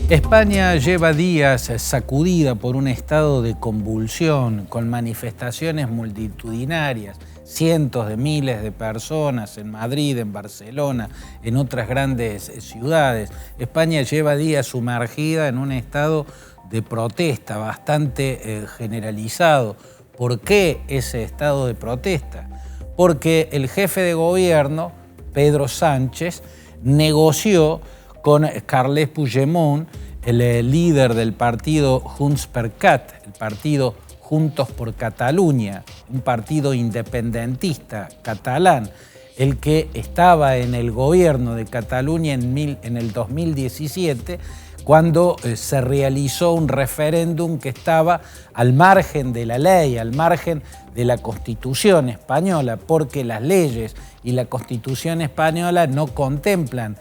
España lleva días sacudida por un estado de convulsión, con manifestaciones multitudinarias, cientos de miles de personas en Madrid, en Barcelona, en otras grandes ciudades. España lleva días sumergida en un estado de protesta bastante generalizado. ¿Por qué ese estado de protesta? Porque el jefe de gobierno, Pedro Sánchez, negoció con Carles Puigdemont, el líder del partido Junts per Cat, el partido Juntos por Cataluña, un partido independentista catalán, el que estaba en el gobierno de Cataluña en el 2017, cuando se realizó un referéndum que estaba al margen de la ley, al margen de la Constitución española, porque las leyes y la Constitución española no contemplan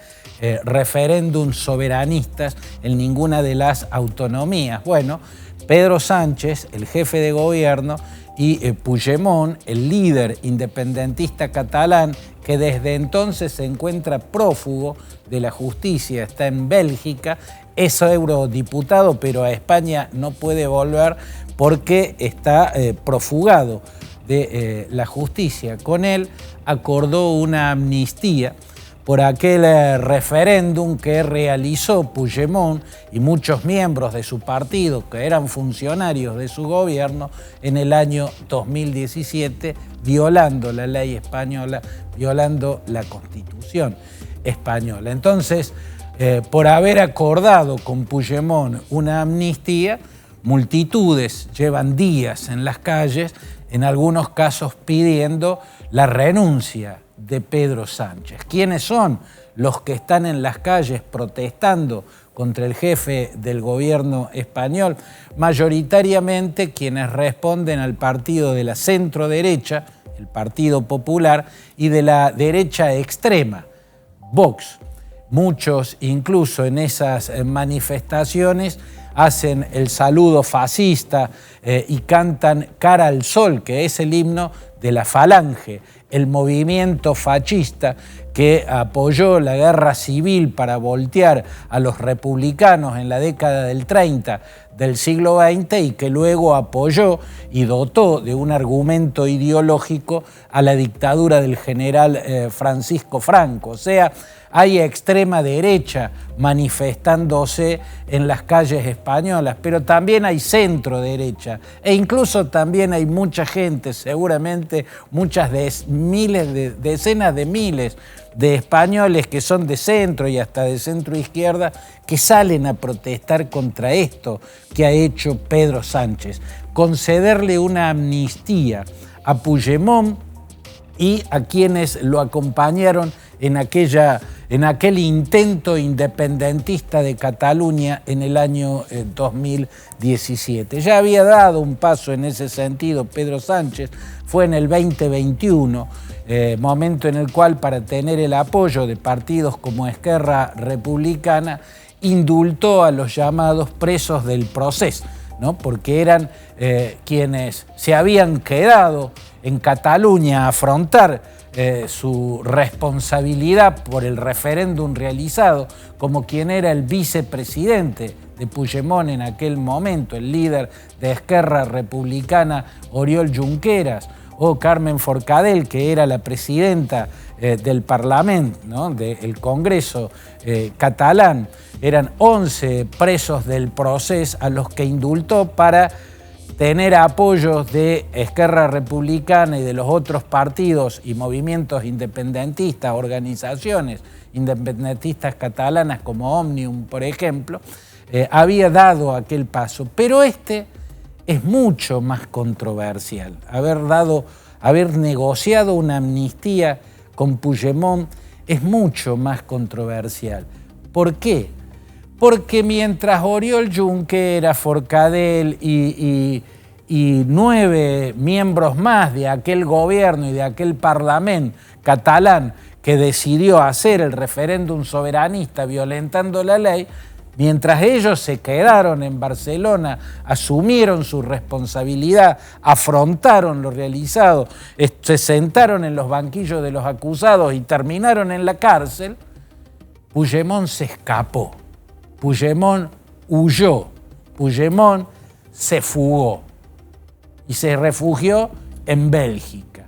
referéndums soberanistas en ninguna de las autonomías. Bueno, Pedro Sánchez, el jefe de gobierno, y Puigdemont, el líder independentista catalán, que desde entonces se encuentra prófugo de la justicia, está en Bélgica, es eurodiputado, pero a España no puede volver porque está profugado de la justicia. Con él acordó una amnistía por aquel referéndum que realizó Puigdemont y muchos miembros de su partido que eran funcionarios de su gobierno en el año 2017, violando la ley española, violando la Constitución española. Entonces, por haber acordado con Puigdemont una amnistía, multitudes llevan días en las calles, en algunos casos pidiendo la renuncia de Pedro Sánchez. ¿Quiénes son los que están en las calles protestando contra el jefe del gobierno español? Mayoritariamente quienes responden al partido de la centro-derecha, el Partido Popular, y de la derecha extrema, Vox. Muchos, incluso en esas manifestaciones, hacen el saludo fascista y cantan Cara al Sol, que es el himno de la Falange, el movimiento fascista que apoyó la guerra civil para voltear a los republicanos en la década del 30 del siglo XX y que luego apoyó y dotó de un argumento ideológico a la dictadura del general Francisco Franco. O sea, hay extrema derecha manifestándose en las calles españolas, pero también hay centro derecha e incluso también hay mucha gente, seguramente decenas de miles de españoles que son de centro y hasta de centro izquierda que salen a protestar contra esto que ha hecho Pedro Sánchez, concederle una amnistía a Puigdemont y a quienes lo acompañaron en aquel intento independentista de Cataluña en el año 2017. Ya había dado un paso en ese sentido Pedro Sánchez, fue en el 2021, momento en el cual, para tener el apoyo de partidos como Esquerra Republicana, indultó a los llamados presos del Procés, ¿no? Porque eran quienes se habían quedado en Cataluña a afrontar su responsabilidad por el referéndum realizado, como quien era el vicepresidente de Puigdemont en aquel momento, el líder de Esquerra Republicana, Oriol Junqueras, o Carmen Forcadell, que era la presidenta del Parlamento, ¿no? del Congreso catalán. Eran 11 presos del Procés a los que indultó para tener apoyos de Esquerra Republicana y de los otros partidos y movimientos independentistas, organizaciones independentistas catalanas como Òmnium, por ejemplo, había dado aquel paso. Pero este es mucho más controversial. Haber negociado una amnistía con Puigdemont es mucho más controversial. ¿Por qué? Porque mientras Oriol Junqueras, Forcadell y 9 miembros más de aquel gobierno y de aquel parlamento catalán que decidió hacer el referéndum soberanista violentando la ley, mientras ellos se quedaron en Barcelona, asumieron su responsabilidad, afrontaron lo realizado, se sentaron en los banquillos de los acusados y terminaron en la cárcel, Puigdemont se escapó. Puigdemont huyó, Puigdemont se fugó y se refugió en Bélgica.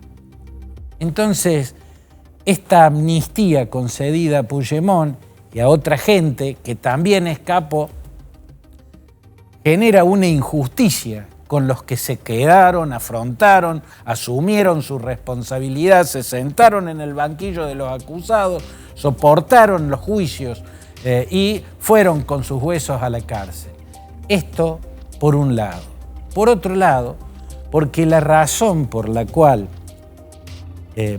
Entonces, esta amnistía concedida a Puigdemont y a otra gente que también escapó genera una injusticia con los que se quedaron, afrontaron, asumieron su responsabilidad, se sentaron en el banquillo de los acusados, soportaron los juicios y fueron con sus huesos a la cárcel. Esto por un lado. Por otro lado, porque la razón por la cual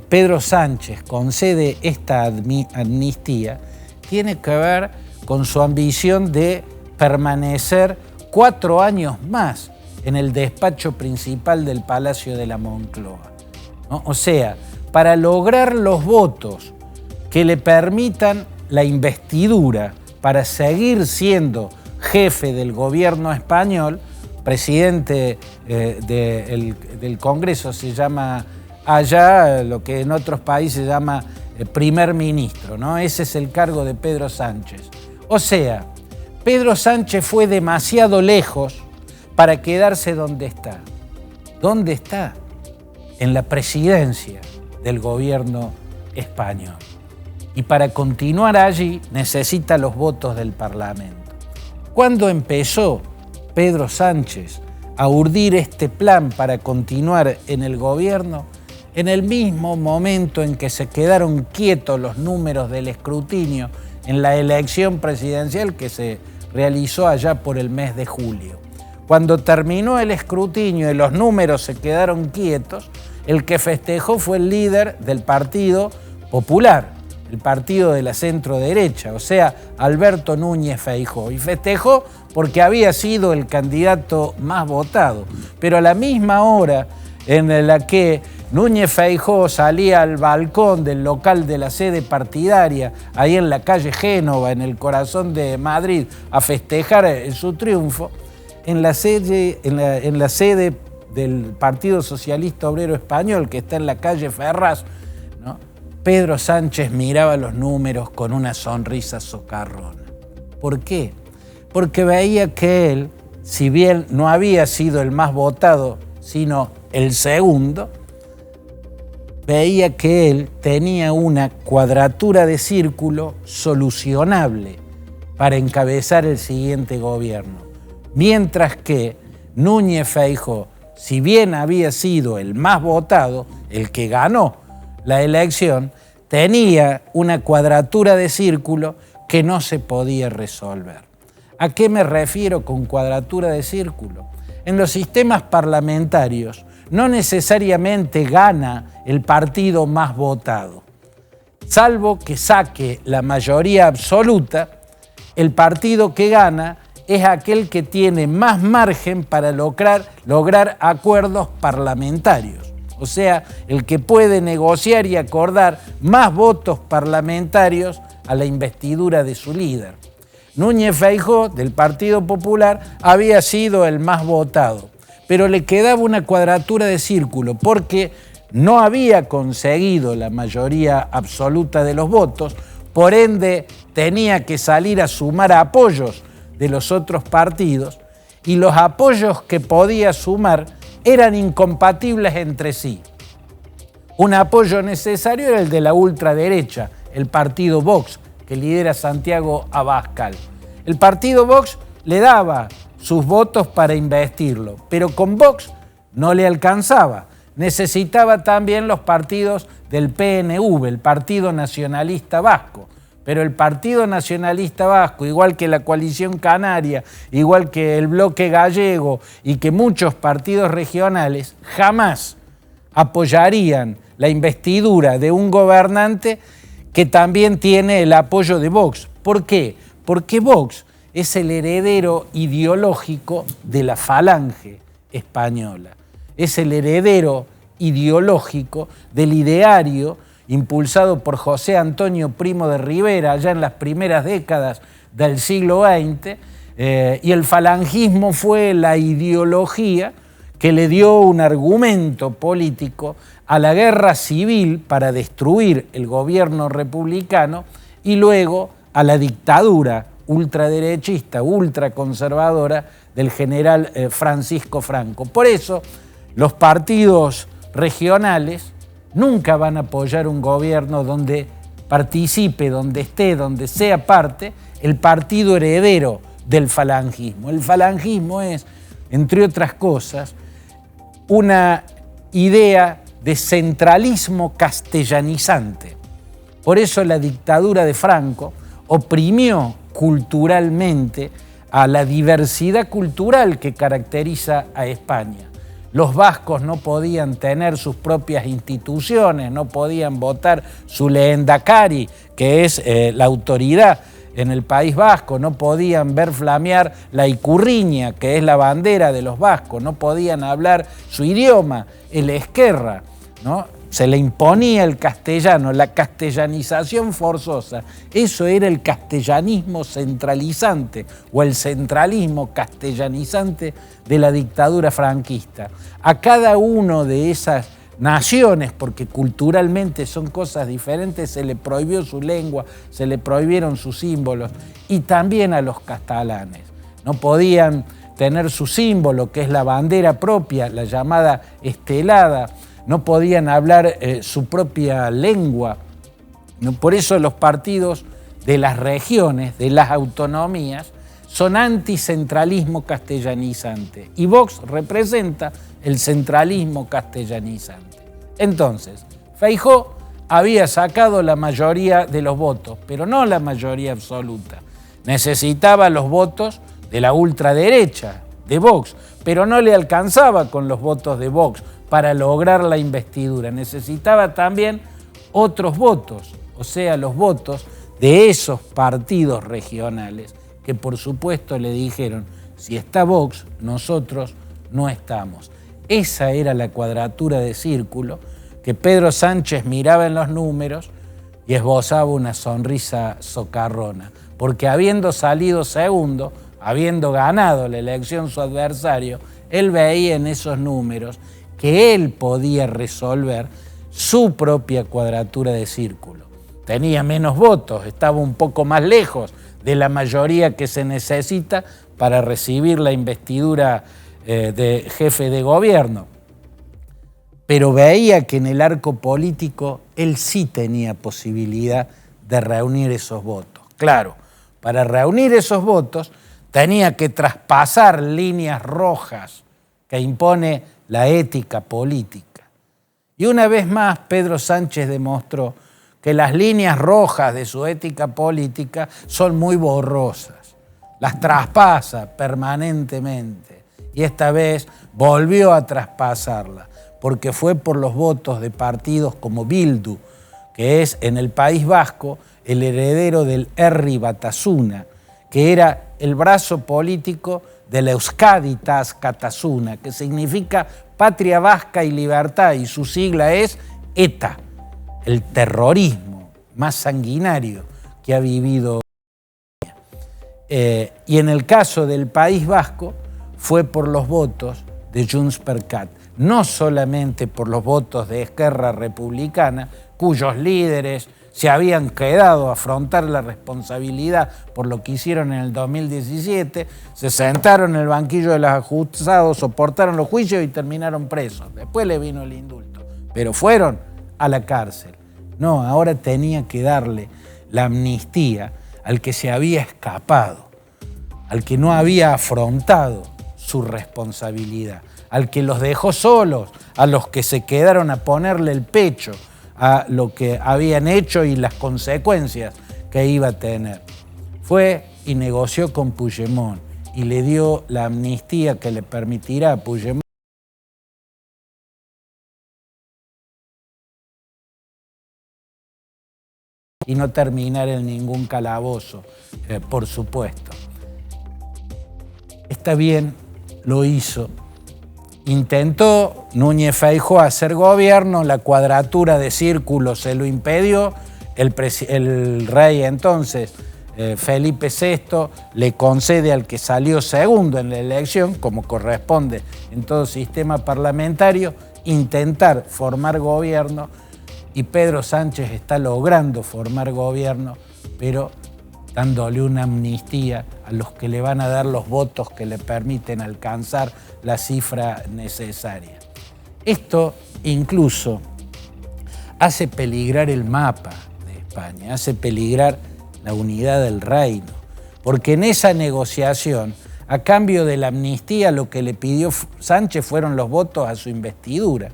Pedro Sánchez concede esta amnistía tiene que ver con su ambición de permanecer 4 años más en el despacho principal del Palacio de la Moncloa, ¿no? O sea, para lograr los votos que le permitan la investidura para seguir siendo jefe del gobierno español, presidente del Congreso se llama allá, lo que en otros países se llama primer ministro, ¿no? Ese es el cargo de Pedro Sánchez. O sea, Pedro Sánchez fue demasiado lejos para quedarse donde está. ¿Dónde está? En la presidencia del gobierno español. Y para continuar allí necesita los votos del Parlamento. ¿Cuándo empezó Pedro Sánchez a urdir este plan para continuar en el gobierno? En el mismo momento en que se quedaron quietos los números del escrutinio en la elección presidencial que se realizó allá por el mes de julio. Cuando terminó el escrutinio y los números se quedaron quietos, el que festejó fue el líder del Partido Popular, el partido de la centro-derecha, o sea, Alberto Núñez Feijóo. Y festejó porque había sido el candidato más votado. Pero a la misma hora en la que Núñez Feijóo salía al balcón del local de la sede partidaria, ahí en la calle Génova, en el corazón de Madrid, a festejar su triunfo, en la sede del Partido Socialista Obrero Español, que está en la calle Ferraz, ¿no? Pedro Sánchez miraba los números con una sonrisa socarrona. ¿Por qué? Porque veía que él, si bien no había sido el más votado, sino el segundo, veía que él tenía una cuadratura de círculo solucionable para encabezar el siguiente gobierno. Mientras que Núñez Feijóo, si bien había sido el más votado, el que ganó la elección, tenía una cuadratura de círculo que no se podía resolver. ¿A qué me refiero con cuadratura de círculo? En los sistemas parlamentarios no necesariamente gana el partido más votado. Salvo que saque la mayoría absoluta, el partido que gana es aquel que tiene más margen para lograr acuerdos parlamentarios. O sea, el que puede negociar y acordar más votos parlamentarios a la investidura de su líder. Núñez Feijóo, del Partido Popular, había sido el más votado, pero le quedaba una cuadratura de círculo porque no había conseguido la mayoría absoluta de los votos, por ende tenía que salir a sumar apoyos de los otros partidos y los apoyos que podía sumar eran incompatibles entre sí. Un apoyo necesario era el de la ultraderecha, el partido Vox, que lidera Santiago Abascal. El partido Vox le daba sus votos para investirlo, pero con Vox no le alcanzaba. Necesitaba también los partidos del PNV, el Partido Nacionalista Vasco. Pero el Partido Nacionalista Vasco, igual que la Coalición Canaria, igual que el Bloque Gallego y que muchos partidos regionales, jamás apoyarían la investidura de un gobernante que también tiene el apoyo de Vox. ¿Por qué? Porque Vox es el heredero ideológico de la Falange española. Es el heredero ideológico del ideario impulsado por José Antonio Primo de Rivera allá en las primeras décadas del siglo XX, y el falangismo fue la ideología que le dio un argumento político a la guerra civil para destruir el gobierno republicano y luego a la dictadura ultraderechista, ultraconservadora del general Francisco Franco. Por eso los partidos regionales nunca van a apoyar un gobierno donde participe, donde esté, donde sea parte, el partido heredero del falangismo. El falangismo es, entre otras cosas, una idea de centralismo castellanizante. Por eso la dictadura de Franco oprimió culturalmente a la diversidad cultural que caracteriza a España. Los vascos no podían tener sus propias instituciones, no podían votar su lehendakari, que es la autoridad en el País Vasco, no podían ver flamear la icurriña, que es la bandera de los vascos, no podían hablar su idioma, el esquerra, ¿no? Se le imponía el castellano, la castellanización forzosa. Eso era el castellanismo centralizante o el centralismo castellanizante de la dictadura franquista. A cada uno de esas naciones, porque culturalmente son cosas diferentes, se le prohibió su lengua, se le prohibieron sus símbolos, y también a los catalanes. No podían tener su símbolo, que es la bandera propia, la llamada estelada, no podían hablar su propia lengua. Por eso los partidos de las regiones, de las autonomías, son anticentralismo castellanizante. Y Vox representa el centralismo castellanizante. Entonces, Feijóo había sacado la mayoría de los votos, pero no la mayoría absoluta. Necesitaba los votos de la ultraderecha, de Vox, pero no le alcanzaba con los votos de Vox para lograr la investidura. Necesitaba también otros votos, o sea, los votos de esos partidos regionales que por supuesto le dijeron, si está Vox, nosotros no estamos. Esa era la cuadratura de círculo que Pedro Sánchez miraba en los números y esbozaba una sonrisa socarrona, porque habiendo salido segundo, habiendo ganado la elección su adversario, él veía en esos números que él podía resolver su propia cuadratura de círculo. Tenía menos votos, estaba un poco más lejos de la mayoría que se necesita para recibir la investidura de jefe de gobierno. Pero veía que en el arco político él sí tenía posibilidad de reunir esos votos. Claro, para reunir esos votos tenía que traspasar líneas rojas que impone la ética política. Y una vez más Pedro Sánchez demostró que las líneas rojas de su ética política son muy borrosas. Las traspasa permanentemente y esta vez volvió a traspasarla porque fue por los votos de partidos como Bildu, que es en el País Vasco el heredero del Herri Batasuna, que era el brazo político de la Euskaditas Batasuna, que significa Patria Vasca y Libertad, y su sigla es ETA, el terrorismo más sanguinario que ha vivido. Y en el caso del País Vasco fue por los votos de Junts per Cat, no solamente por los votos de Esquerra Republicana, cuyos líderes se habían quedado a afrontar la responsabilidad por lo que hicieron en el 2017, se sentaron en el banquillo de los acusados, soportaron los juicios y terminaron presos. Después le vino el indulto, pero fueron a la cárcel. No, ahora tenía que darle la amnistía al que se había escapado, al que no había afrontado su responsabilidad, al que los dejó solos, a los que se quedaron a ponerle el pecho a lo que habían hecho y las consecuencias que iba a tener. Fue y negoció con Puigdemont y le dio la amnistía que le permitirá a Puigdemont y no terminar en ningún calabozo, por supuesto. Está bien, lo hizo. Intentó Núñez Feijóo hacer gobierno, la cuadratura de círculo se lo impidió, el rey entonces, Felipe VI, le concede al que salió segundo en la elección, como corresponde en todo sistema parlamentario, intentar formar gobierno, y Pedro Sánchez está logrando formar gobierno, pero dándole una amnistía a los que le van a dar los votos que le permiten alcanzar la cifra necesaria. Esto incluso hace peligrar el mapa de España, hace peligrar la unidad del reino, porque en esa negociación, a cambio de la amnistía, lo que le pidió Sánchez fueron los votos a su investidura.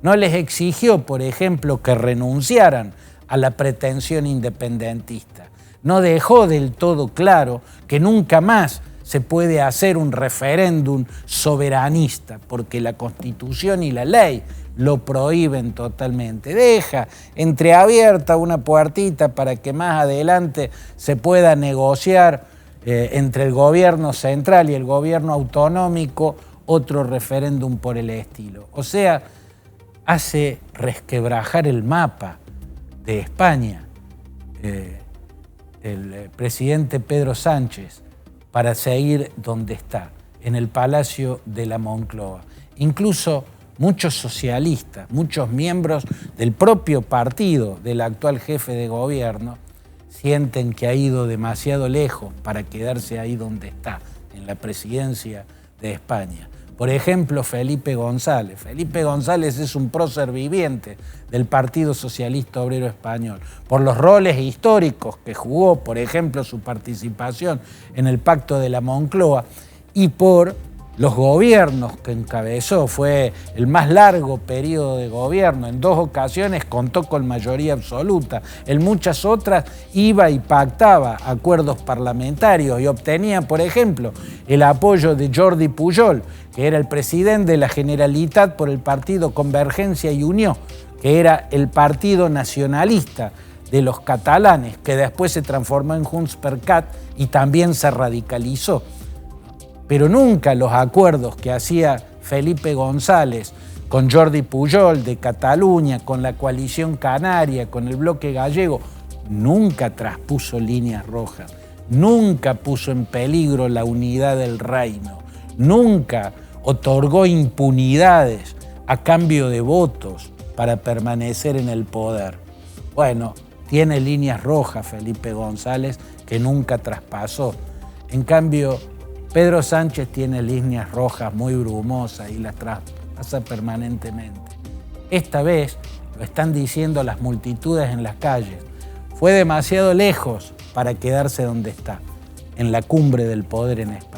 No les exigió, por ejemplo, que renunciaran a la pretensión independentista. No dejó del todo claro que nunca más se puede hacer un referéndum soberanista, porque la Constitución y la ley lo prohíben totalmente. Deja entreabierta una puertita para que más adelante se pueda negociar entre el gobierno central y el gobierno autonómico otro referéndum por el estilo. O sea, hace resquebrajar el mapa de España el presidente Pedro Sánchez para seguir donde está, en el Palacio de la Moncloa. Incluso muchos socialistas, muchos miembros del propio partido del actual jefe de gobierno sienten que ha ido demasiado lejos para quedarse ahí donde está, en la presidencia de España. Por ejemplo, Felipe González. Felipe González es un prócer viviente del Partido Socialista Obrero Español, por los roles históricos que jugó, por ejemplo, su participación en el Pacto de la Moncloa, y por los gobiernos que encabezó. Fue el más largo periodo de gobierno. En 2 ocasiones contó con mayoría absoluta. En muchas otras iba y pactaba acuerdos parlamentarios y obtenía, por ejemplo, el apoyo de Jordi Pujol, que era el presidente de la Generalitat por el partido Convergencia y Unió, que era el partido nacionalista de los catalanes, que después se transformó en Junts per Cat y también se radicalizó. Pero nunca los acuerdos que hacía Felipe González con Jordi Pujol de Cataluña, con la coalición canaria, con el bloque gallego, nunca traspuso líneas rojas, nunca puso en peligro la unidad del reino, nunca otorgó impunidades a cambio de votos para permanecer en el poder. Bueno, tiene líneas rojas Felipe González que nunca traspasó. En cambio, Pedro Sánchez tiene líneas rojas muy brumosas y las traspasa permanentemente. Esta vez, lo están diciendo las multitudes en las calles, fue demasiado lejos para quedarse donde está, en la cumbre del poder en España.